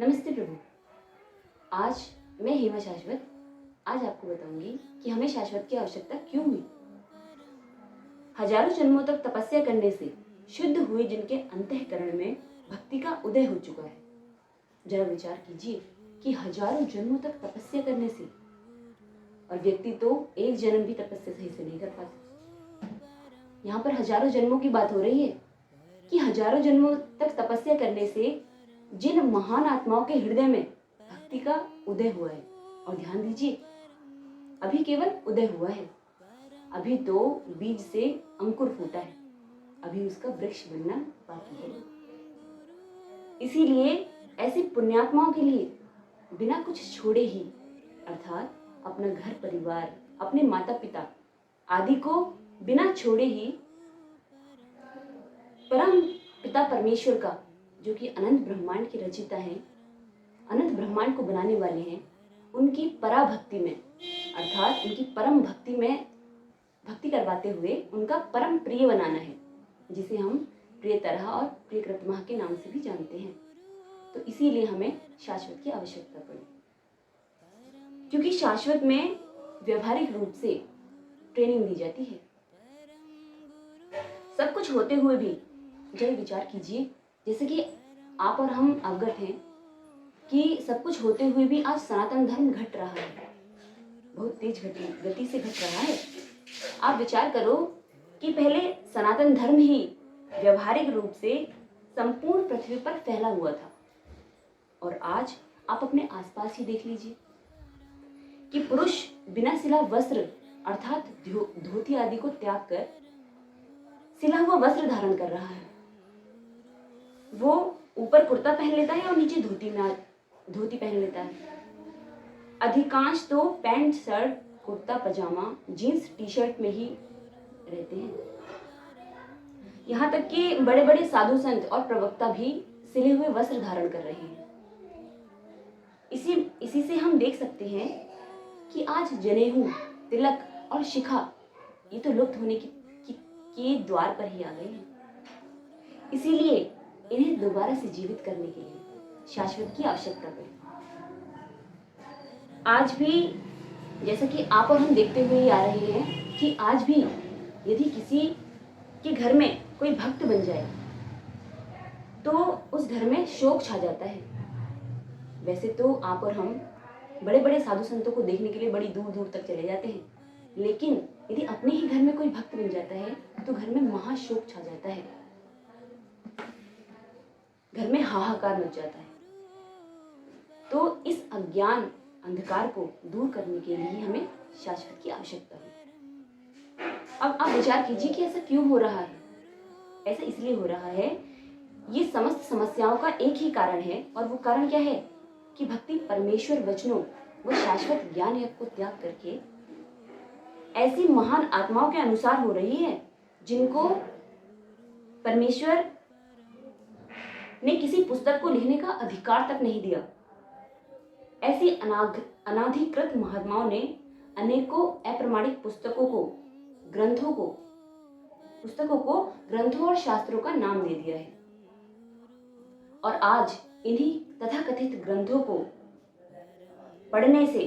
नमस्ते प्रभु। आज मैं हेमा शाश्वत आज आपको बताऊंगी कि हमें शाश्वत की आवश्यकता क्यों हुई। हजारों जन्मों तक तपस्या करने से शुद्ध हुए जिनके अंतःकरण में भक्ति का उदय हो चुका है। जरा विचार कीजिए कि हजारों जन्मों तक तपस्या करने से, और व्यक्ति तो एक जन्म भी तपस्या सही से नहीं कर पाता। यहाँ पर हजारों जन्मों की बात हो रही है कि हजारों जन्मों तक तपस्या करने से जिन महान आत्माओं के हृदय में भक्ति का उदय हुआ है। और ध्यान दीजिए, अभी केवल उदय हुआ है, अभी तो बीज से अंकुर फूटा है, अभी उसका वृक्ष बनना बाकी है। इसीलिए ऐसे पुण्यात्माओं के लिए बिना कुछ छोड़े ही, अर्थात अपना घर परिवार, अपने माता पिता आदि को बिना छोड़े ही परम पिता परमेश्वर का, जो कि अनंत ब्रह्मांड के रचिता हैं, अनंत ब्रह्मांड को बनाने वाले हैं, उनकी पराभक्ति में, अर्थात उनकी परम भक्ति में भक्ति करवाते हुए उनका परम प्रिय बनाना है, जिसे हम प्रियतरः और प्रियकृतमः के नाम से भी जानते हैं। तो इसीलिए हमें शाश्वत की आवश्यकता पड़ी, क्योंकि शाश्वत में व्यवहारिक रूप से ट्रेनिंग दी जाती है। सब कुछ होते हुए भी जरा विचार कीजिए, जैसे कि आप और हम अवगत हैं कि सब कुछ होते हुए भी आज सनातन धर्म घट रहा है, बहुत तेज गति से घट रहा है। आप विचार करो कि पहले सनातन धर्म ही व्यवहारिक रूप से संपूर्ण पृथ्वी पर फैला हुआ था, और आज आप अपने आसपास ही देख लीजिए कि पुरुष बिना सिला वस्त्र अर्थात धोती आदि को त्याग कर सिला हुआ वस्त्र धारण कर रहा है। वो ऊपर कुर्ता पहन लेता है और नीचे धोती पहन लेता है। अधिकांश तो पैंट शर्ट कुर्ता पजामा जीन्स टी शर्ट में ही रहते हैं। यहाँ तक कि बड़े बड़े साधु संत और प्रवक्ता भी सिले हुए वस्त्र धारण कर रहे हैं। इसी से हम देख सकते हैं कि आज जनेऊ, तिलक और शिखा ये तो लुप्त होने के द्वार पर ही आ गए हैं। इसीलिए इन्हें दोबारा से जीवित करने के लिए शाश्वत की आवश्यकता पड़ी। आज भी जैसा कि आप और हम देखते हुए आ रहे हैं कि आज भी यदि किसी के घर में कोई भक्त बन जाए तो उस घर में शोक छा जाता है। वैसे तो आप और हम बड़े बड़े साधु संतों को देखने के लिए बड़ी दूर दूर तक चले जाते हैं, लेकिन यदि अपने ही घर में कोई भक्त बन जाता है तो घर में महाशोक छा जाता है, घर में हाहाकार मच जाता है। तो इस अज्ञान अंधकार को दूर करने के लिए हमें शाश्वत की आवश्यकता है। अब आप विचार कीजिए कि ऐसा क्यों हो रहा है। ऐसा इसलिए हो रहा है, ये समस्त समस्याओं का एक ही कारण है, और वो कारण क्या है कि भक्ति परमेश्वर वचनों व शाश्वत ज्ञान यज्ञ को त्याग करके ऐसी महान आत्माओं के अनुसार हो रही है जिनको परमेश्वर ने किसी पुस्तक को लिखने का अधिकार तक नहीं दिया। ऐसी अनाधिकृत महात्माओं ने अनेकों अप्रमाणिक पुस्तकों को ग्रंथों और शास्त्रों का नाम दे दिया है, और आज इन्हीं तथाकथित ग्रंथों को पढ़ने से,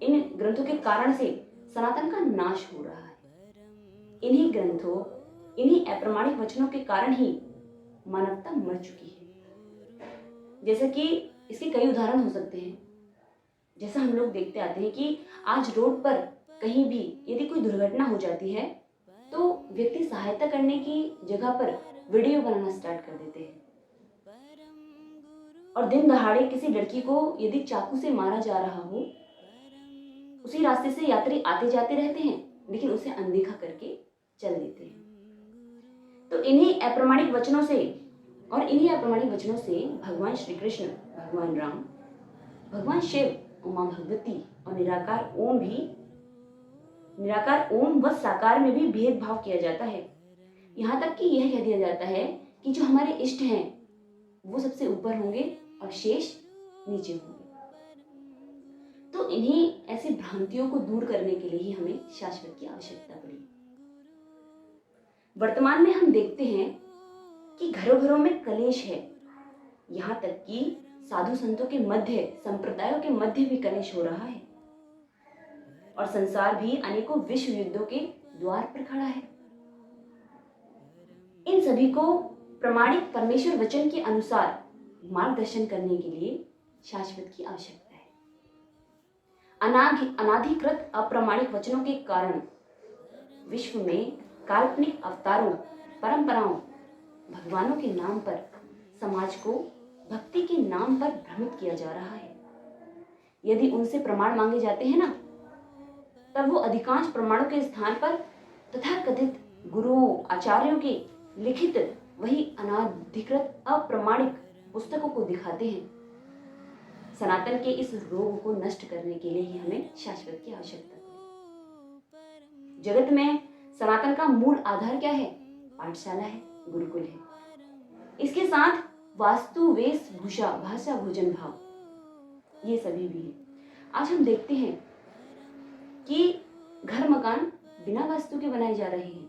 इन ग्रंथों के कारण से सनातन का नाश हो रहा है। इन्हीं ग्रंथों, इन्हीं अप्रमाणिक वचनों के कारण ही मानवता मर चुकी है। जैसे कि इसके कई उदाहरण हो सकते हैं। जैसा हम लोग देखते आते हैं कि आज रोड पर कहीं भी यदि कोई दुर्घटना हो जाती है तो व्यक्ति सहायता करने की जगह पर वीडियो बनाना स्टार्ट कर देते हैं, और दिन दहाड़े किसी लड़की को यदि चाकू से मारा जा रहा हो, उसी रास्ते से यात्री आते जाते रहते हैं, लेकिन उसे अनदेखा करके चल देते हैं। तो इन्हीं अप्रमाणिक वचनों से भगवान श्री कृष्ण, भगवान राम, भगवान शिव, उमा भगवती और निराकार ओम व साकार में भी भेदभाव किया जाता है। यहाँ तक कि यह कह दिया जाता है कि जो हमारे इष्ट हैं वो सबसे ऊपर होंगे और शेष नीचे होंगे। तो इन्हीं ऐसी भ्रांतियों को दूर करने के लिए ही हमें शाश्वत की आवश्यकता पड़ी। वर्तमान में हम देखते हैं कि घरों घरों में कलेश है, यहाँ तक कि साधु संतों के मध्य, संप्रदायों के मध्य भी कलेश हो रहा है और संसार भी अनेकों विश्व युद्धों के द्वार पर खड़ा है। इन सभी को प्रामाणिक परमेश्वर वचन के अनुसार मार्गदर्शन करने के लिए शाश्वत की आवश्यकता है। अनाधिकृत अप्रामाणिक वचनों के कारण विश्व में काल्पनिक अवतारों, परंपराओं, भगवानों के नाम पर समाज को भक्ति के नाम पर भ्रमित किया जा रहा है। यदि उनसे प्रमाण मांगे जाते हैं ना, तब वो अधिकांश प्रमाणों के स्थान पर तथाकथित गुरुओं, आचार्यों के लिखित वही अनाधिकृत अप्रामाणिक पुस्तकों को दिखाते हैं। सनातन के इस रोग को नष्ट करने के लिए ही हमें शाश्वत की आवश्यकता है। जगत में सनातन का मूल आधार क्या है? पाठशाला है, गुरुकुल है। इसके साथ वास्तु, वेश, भूषा, भाषा, भोजन, भाव, ये सभी भी है। आज हम देखते हैं कि घर मकान बिना वास्तु के बनाए जा रहे हैं।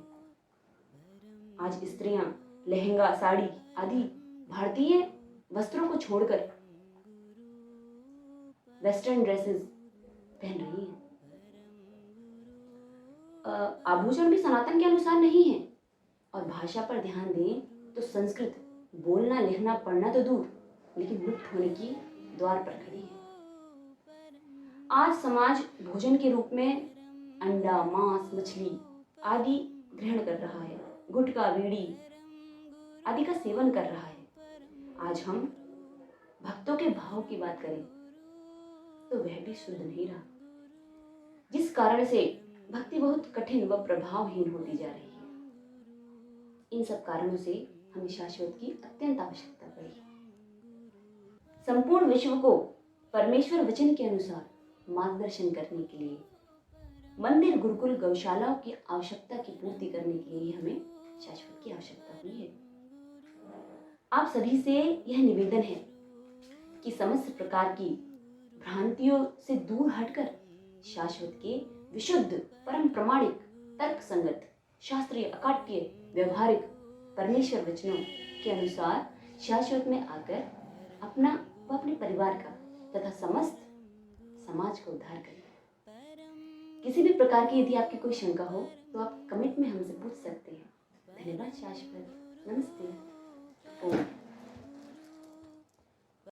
आज स्त्रियां लहंगा, साड़ी आदि भारतीय वस्त्रों को छोड़कर वेस्टर्न ड्रेसेस पहन रही हैं। आभूषण भी सनातन के अनुसार नहीं है। और भाषा पर ध्यान दें तो संस्कृत बोलना, लिखना, पढ़ना तो दूर, लेकिन लुप्त होने की द्वार पर खड़ी है। आज समाज भोजन के रूप में अंडा, मांस, मछली आदि ग्रहण कर रहा है। गुटखा, बीड़ी आदि का सेवन कर रहा है। आज हम भक्तों के भाव की बात करें तो वह भी शुद्ध नहीं रहा, जिस कारण से भक्ति बहुत कठिन व प्रभावहीन होती जा रही है। इन सब कारणों से हमें शाश्वत की अत्यंत आवश्यकता पड़ी है। संपूर्ण विश्व को परमेश्वर वचन के अनुसार मार्गदर्शन करने के लिए मंदिर, गुरुकुल, गौशालाओं की आवश्यकता की पूर्ति करने के लिए हमें शाश्वत की आवश्यकता हुई है। आप सभी से यह निवेदन है कि समस्त प्रकार की भ्रांतियों से दूर हटकर शाश्वत के विशुद्ध, परम प्रमाणिक, तर्क संगत, शास्त्रीय, अकाट्य, व्यवहारिक परमेश्वर वचनों के अनुसार शाश्वत में आकर अपना व अपने परिवार का तथा समस्त समाज का उद्धार करें। किसी भी प्रकार की यदि आपकी कोई शंका हो तो आप कमेंट में हमसे पूछ सकते हैं। धन्यवाद शाश्वत। नमस्ते। ओम।